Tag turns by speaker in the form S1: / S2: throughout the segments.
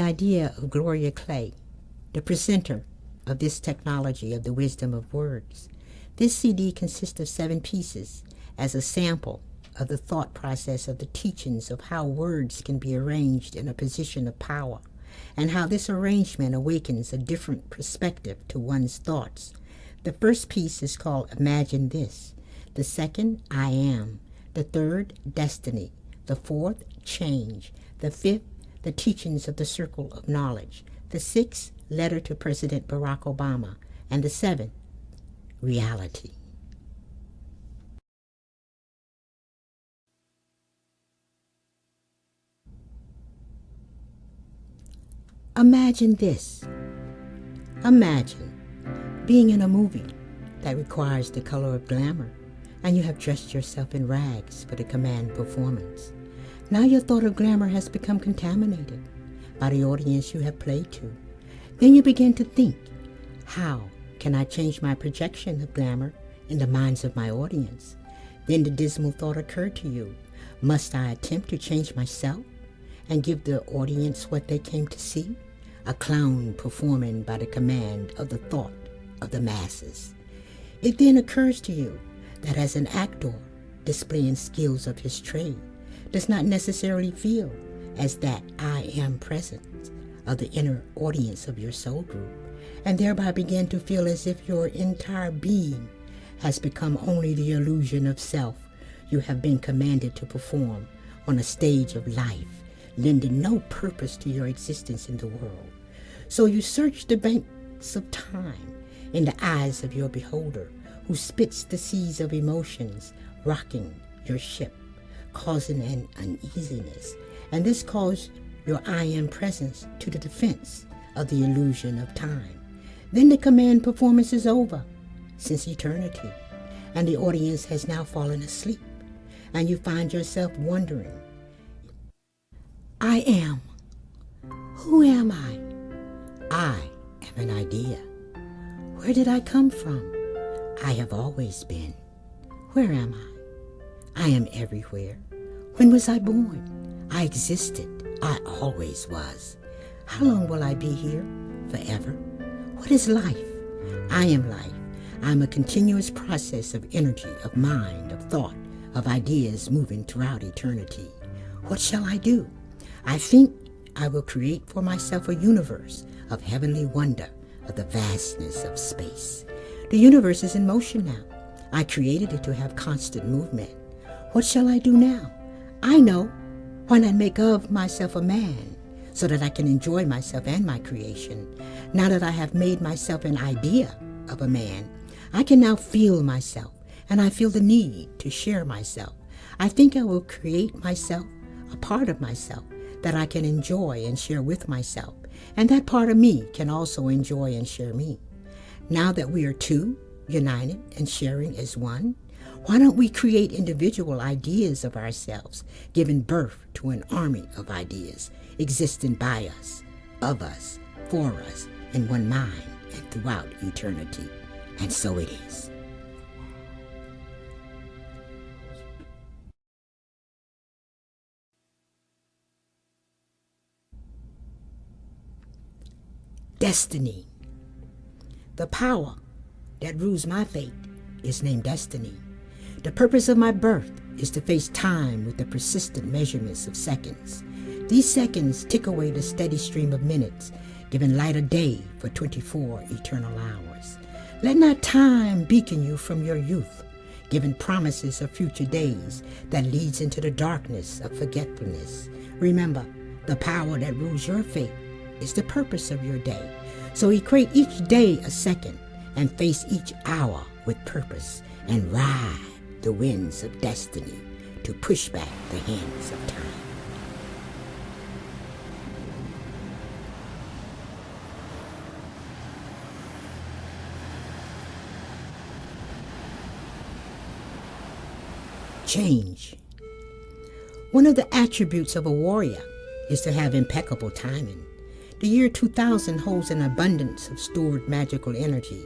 S1: idea of Gloria Clay, the presenter of this technology of the wisdom of words. This CD consists of 7 pieces as a sample of the thought process of the teachings of how words can be arranged in a position of power, and how this arrangement awakens a different perspective to one's thoughts. The first piece is called Imagine This. The second, I Am. The third, Destiny. The fourth, Change. The fifth, The Teachings of the Circle of Knowledge. The sixth, Letter to President Barack Obama. And the seventh, Reality. Imagine this. Imagine being in a movie that requires the color of glamour, and you have dressed yourself in rags for the command performance. Now your thought of glamour has become contaminated by the audience you have played to. Then you begin to think, how can I change my projection of glamour in the minds of my audience? Then the dismal thought occurred to you, must I attempt to change myself and give the audience what they came to see? A clown performing by the command of the thought of the masses. It then occurs to you that as an actor displaying skills of his trade does not necessarily feel as that I am presence of the inner audience of your soul group, and thereby begin to feel as if your entire being has become only the illusion of self you have been commanded to perform on a stage of life, lending no purpose to your existence in the world. So you search the banks of time in the eyes of your beholder, who spits the seas of emotions, rocking your ship, causing an uneasiness, and this calls your I am presence to the defense of the illusion of time. Then the command performance is over since eternity, and the audience has now fallen asleep, and you find yourself wondering, I am. Who am I? I am an idea. Where did I come from? I have always been. Where am I? I am everywhere. When was I born? I existed. I always was. How long will I be here? Forever. What is life? I am life. I am a continuous process of energy, of mind, of thought, of ideas moving throughout eternity. What shall I do? I think I will create for myself a universe of heavenly wonder, of the vastness of space. The universe is in motion now. I created it to have constant movement. What shall I do now? I know. Why not make of myself a man, so that I can enjoy myself and my creation? Now that I have made myself an idea of a man, I can now feel myself, and I feel the need to share myself. I think I will create myself, a part of myself, that I can enjoy and share with myself, and that part of me can also enjoy and share me. Now that we are two, united and sharing as one, why don't we create individual ideas of ourselves, giving birth to an army of ideas, existing by us, of us, for us, in one mind and throughout eternity? And so it is. Destiny. The power that rules my fate is named destiny. The purpose of my birth is to face time with the persistent measurements of seconds. These seconds tick away the steady stream of minutes, giving light a day for 24 eternal hours. Let not time beacon you from your youth, giving promises of future days that leads into the darkness of forgetfulness. Remember, the power that rules your fate is the purpose of your day. So equate each day a second and face each hour with purpose and ride the winds of destiny to push back the hands of time. Change. One of the attributes of a warrior is to have impeccable timing. The year 2000 holds an abundance of stored magical energy.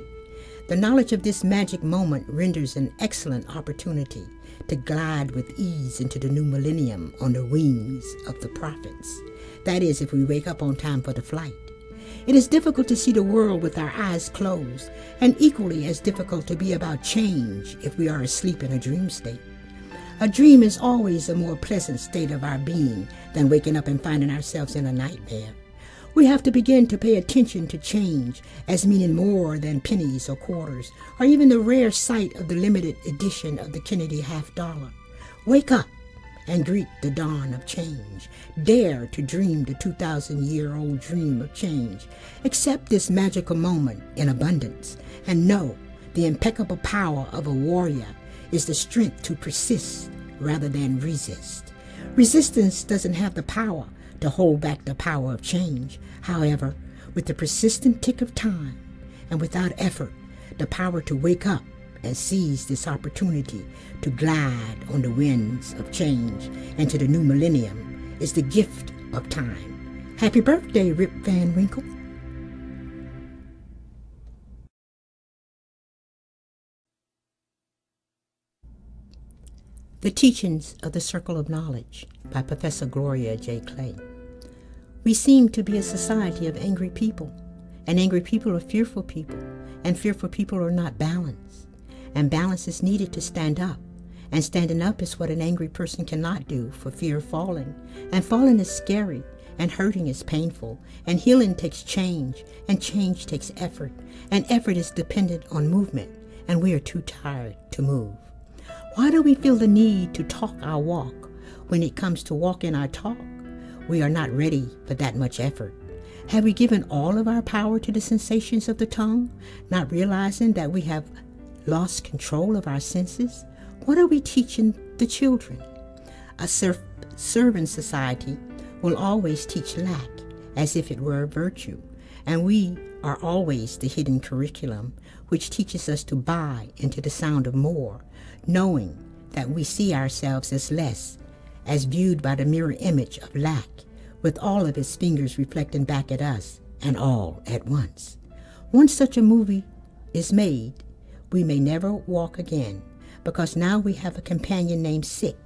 S1: The knowledge of this magic moment renders an excellent opportunity to glide with ease into the new millennium on the wings of the prophets. That is, if we wake up on time for the flight. It is difficult to see the world with our eyes closed, and equally as difficult to be about change if we are asleep in a dream state. A dream is always a more pleasant state of our being than waking up and finding ourselves in a nightmare. We have to begin to pay attention to change as meaning more than pennies or quarters, or even the rare sight of the limited edition of the Kennedy $50. Wake up and greet the dawn of change. Dare to dream the 2,000-year-old dream of change. Accept this magical moment in abundance, and know the impeccable power of a warrior is the strength to persist rather than resist. Resistance doesn't have the power to hold back the power of change. However, with the persistent tick of time and without effort, the power to wake up and seize this opportunity to glide on the winds of change into the new millennium is the gift of time. Happy birthday, Rip Van Winkle. The Teachings of the Circle of Knowledge by Professor Gloria J. Clay. We seem to be a society of angry people, and angry people are fearful people, and fearful people are not balanced. And balance is needed to stand up, and standing up is what an angry person cannot do for fear of falling. And falling is scary, and hurting is painful, and healing takes change, and change takes effort, and effort is dependent on movement, and we are too tired to move. Why do we feel the need to talk our walk when it comes to walking our talk? We are not ready for that much effort. Have we given all of our power to the sensations of the tongue, not realizing that we have lost control of our senses? What are we teaching the children? A servant society will always teach lack as if it were a virtue, and we are always the hidden curriculum which teaches us to buy into the sound of more, knowing that we see ourselves as less, as viewed by the mirror image of lack, with all of its fingers reflecting back at us, and all at once. Once such a movie is made, we may never walk again, because now we have a companion named Sick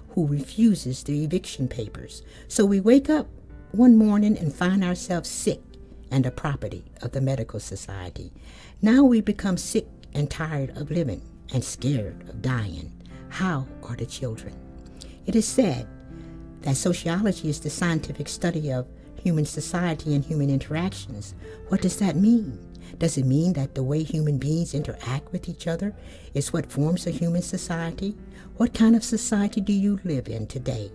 S1: who refuses the eviction papers. So we wake up one morning and find ourselves sick and the property of the medical society. Now we become sick and tired of living and scared of dying. How are the children? It is said that sociology is the scientific study of human society and human interactions. What does that mean? Does it mean that the way human beings interact with each other is what forms a human society? What kind of society do you live in today?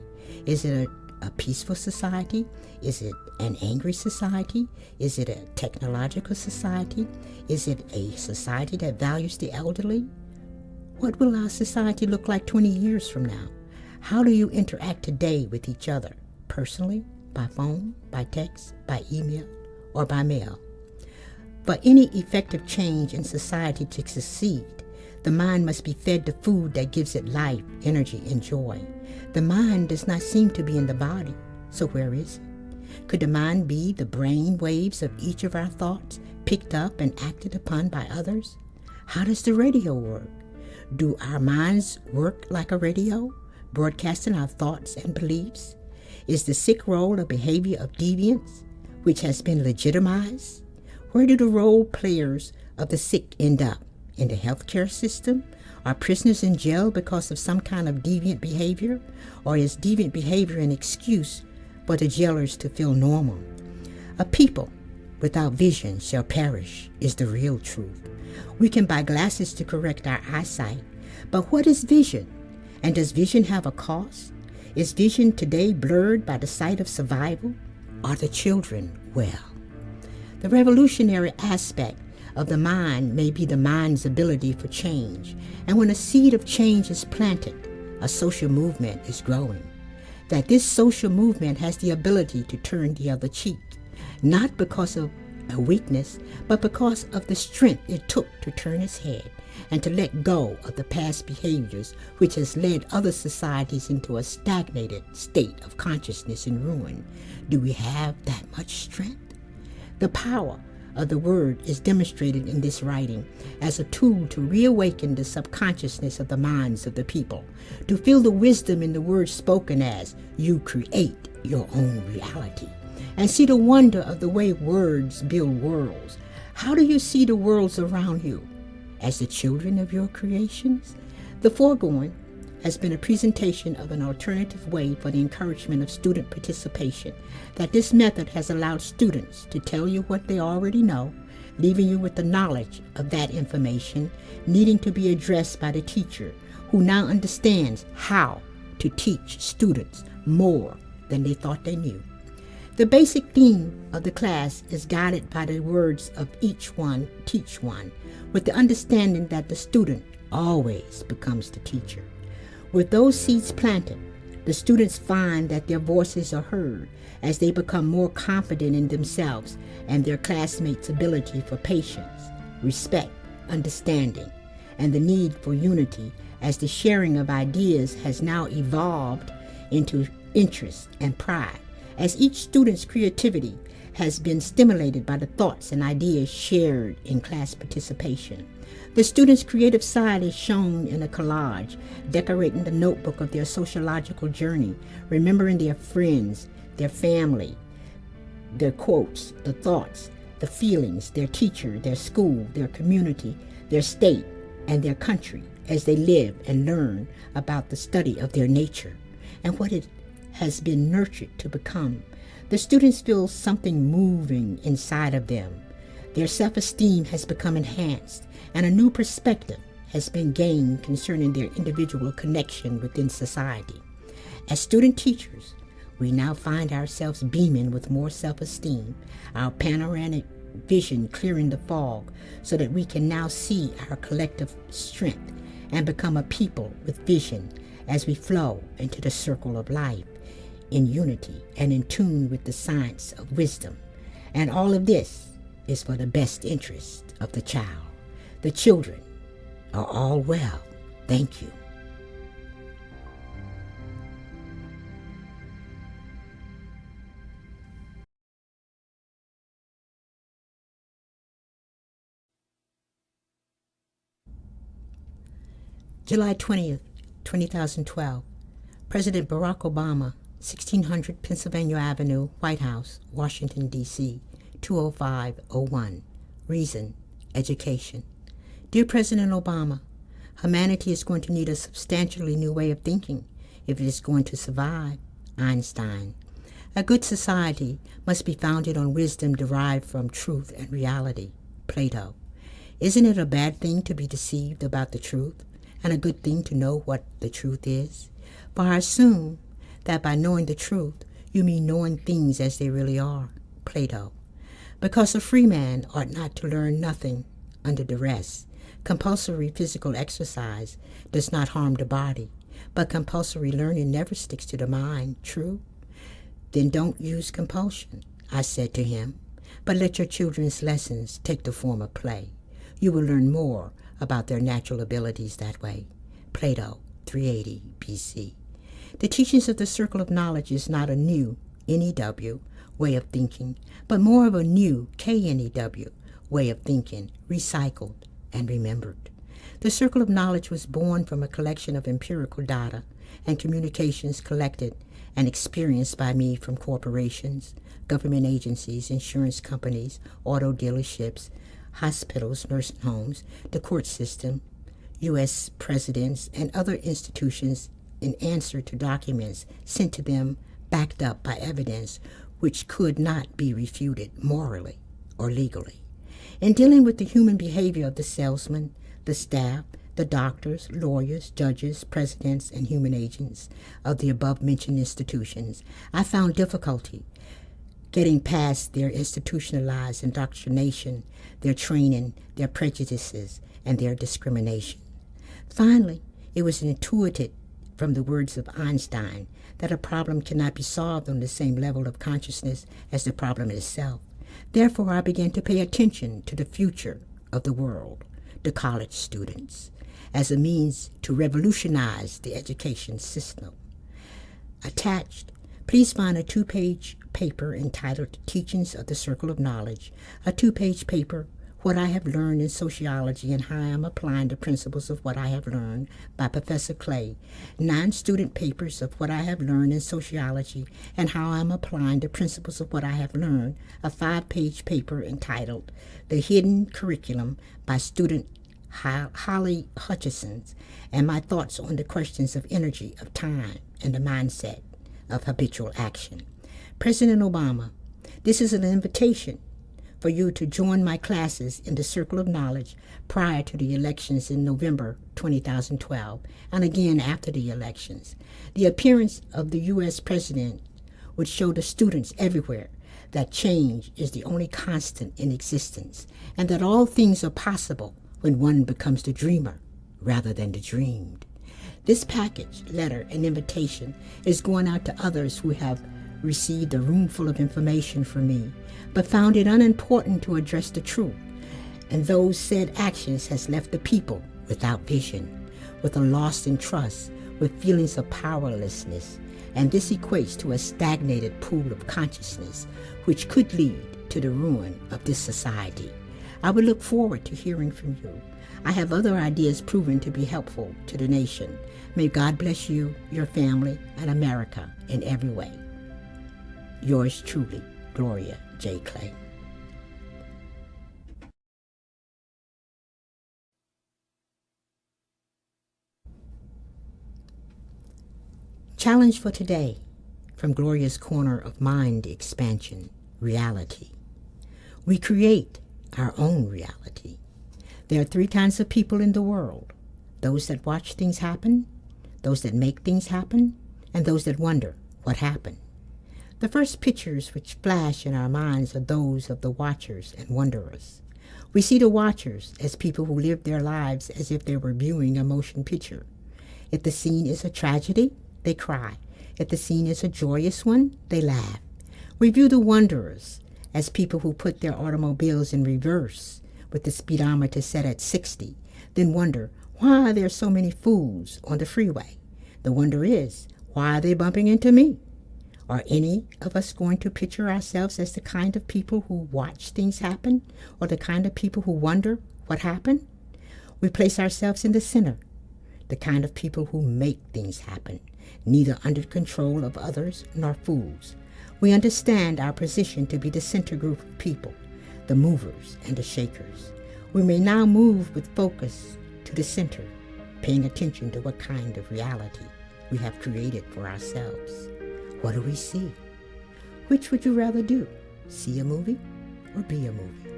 S1: Is it a peaceful society? Is it an angry society? Is it a technological society? Is it a society that values the elderly? What will our society look like 20 years from now? How do you interact today with each other? Personally, by phone, by text, by email, or by mail? For any effective change in society to succeed, the mind must be fed the food that gives it life, energy, and joy. The mind does not seem to be in the body, so where is it? Could the mind be the brain waves of each of our thoughts, picked up and acted upon by others? How does the radio work? Do our minds work like a radio, broadcasting our thoughts and beliefs? Is the sick role a behavior of deviance, which has been legitimized? Where do the role players of the sick end up? In the healthcare system? Are prisoners in jail because of some kind of deviant behavior? Or is deviant behavior an excuse for the jailers to feel normal? A people without vision shall perish is the real truth. We can buy glasses to correct our eyesight, but what is vision? And does vision have a cost? Is vision today blurred by the sight of survival? Are the children well? The revolutionary aspect of the mind may be the mind's ability for change, and when a seed of change is planted, a social movement is growing. That this social movement has the ability to turn the other cheek, not because of a weakness, but because of the strength it took to turn its head and to let go of the past behaviors which has led other societies into a stagnated state of consciousness and ruin. Do we have that much strength? The power of the word is demonstrated in this writing as a tool to reawaken the subconsciousness of the minds of the people, to feel the wisdom in the words spoken as, "You create your own reality and see the wonder of the way words build worlds. How do you see the worlds around you? As the children of your creations? The foregoing has been a presentation of an alternative way for the encouragement of student participation, that this method has allowed students to tell you what they already know, leaving you with the knowledge of that information needing to be addressed by the teacher, who now understands how to teach students more than they thought they knew. The basic theme of the class is guided by the words of each one, teach one, with the understanding that the student always becomes the teacher. With those seeds planted, the students find that their voices are heard as they become more confident in themselves and their classmates' ability for patience, respect, understanding, and the need for unity, as the sharing of ideas has now evolved into interest and pride, as each student's creativity has been stimulated by the thoughts and ideas shared in class participation. The students' creative side is shown in a collage, decorating the notebook of their sociological journey, remembering their friends, their family, their quotes, the thoughts, the feelings, their teacher, their school, their community, their state, and their country, as they live and learn about the study of their nature and what it has been nurtured to become. The students feel something moving inside of them. Their self-esteem has become enhanced, and a new perspective has been gained concerning their individual connection within society. As student teachers, we now find ourselves beaming with more self-esteem, our panoramic vision clearing the fog, so that we can now see our collective strength and become a people with vision as we flow into the circle of life in unity and in tune with the science of wisdom. And all of this is for the best interest of the child. The children are all well. Thank you. July 20th, 2012. President Barack Obama, 1600 Pennsylvania Avenue, White House, Washington, D.C., 20501. Reason, education. Dear President Obama, humanity is going to need a substantially new way of thinking if it is going to survive. Einstein. A good society must be founded on wisdom derived from truth and reality. Plato. Isn't it a bad thing to be deceived about the truth, and a good thing to know what the truth is? For I assume that by knowing the truth, you mean knowing things as they really are. Plato. Because a free man ought not to learn nothing under duress. Compulsory physical exercise does not harm the body, but compulsory learning never sticks to the mind. True? Then don't use compulsion, I said to him, but let your children's lessons take the form of play. You will learn more about their natural abilities that way. Plato, 380 BC. The teachings of the Circle of Knowledge is not a new NEW way of thinking, but more of a new KNEW way of thinking, recycled and remembered. The Circle of Knowledge was born from a collection of empirical data and communications collected and experienced by me from corporations, government agencies, insurance companies, auto dealerships, hospitals, nursing homes, the court system, U.S. presidents, and other institutions in answer to documents sent to them backed up by evidence which could not be refuted morally or legally. In dealing with the human behavior of the salesman, the staff, the doctors, lawyers, judges, presidents, and human agents of the above-mentioned institutions, I found difficulty getting past their institutionalized indoctrination, their training, their prejudices, and their discrimination. Finally, it was intuited from the words of Einstein that a problem cannot be solved on the same level of consciousness as the problem itself. Therefore, I began to pay attention to the future of the world, the college students, as a means to revolutionize the education system. Attached, please find a 2-page paper entitled Teachings of the Circle of Knowledge, a 2-page paper What I Have Learned in Sociology and How I Am Applying the Principles of What I Have Learned by Professor Clay. 9 student papers of what I have learned in sociology and how I am applying the principles of what I have learned, a 5-page paper entitled The Hidden Curriculum by student Holly Hutchison, and my thoughts on the questions of energy, of time, and the mindset of habitual action. President Obama, this is an invitation for you to join my classes in the Circle of Knowledge prior to the elections in November 2012, and again after the elections. The appearance of the U.S. President would show the students everywhere that change is the only constant in existence, and that all things are possible when one becomes the dreamer rather than the dreamed. This package, letter, and invitation is going out to others who have received a room full of information from me, but found it unimportant to address the truth. And those said actions has left the people without vision, with a loss in trust, with feelings of powerlessness. And this equates to a stagnated pool of consciousness, which could lead to the ruin of this society. I would look forward to hearing from you. I have other ideas proven to be helpful to the nation. May God bless you, your family, and America in every way. Yours truly, Gloria J. Clay. Challenge for today from Gloria's Corner of Mind Expansion, Reality. We create our own reality. There are 3 kinds of people in the world: those that watch things happen, those that make things happen, and those that wonder what happened. The first pictures which flash in our minds are those of the watchers and wonderers. We see the watchers as people who live their lives as if they were viewing a motion picture. If the scene is a tragedy, they cry. If the scene is a joyous one, they laugh. We view the wanderers as people who put their automobiles in reverse with the speedometer set at 60, then wonder why there are so many fools on the freeway. The wonder is, why are they bumping into me? Are any of us going to picture ourselves as the kind of people who watch things happen, or the kind of people who wonder what happened? We place ourselves in the center, the kind of people who make things happen, neither under control of others nor fools. We understand our position to be the center group of people, the movers and the shakers. We may now move with focus to the center, paying attention to what kind of reality we have created for ourselves. What do we see? Which would you rather do? See a movie or be a movie?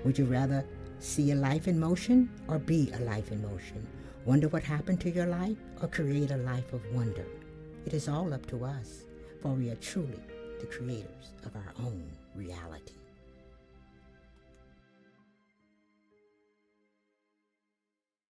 S1: Would you rather see a life in motion or be a life in motion? Wonder what happened to your life or create a life of wonder? It is all up to us, for we are truly the creators of our own reality.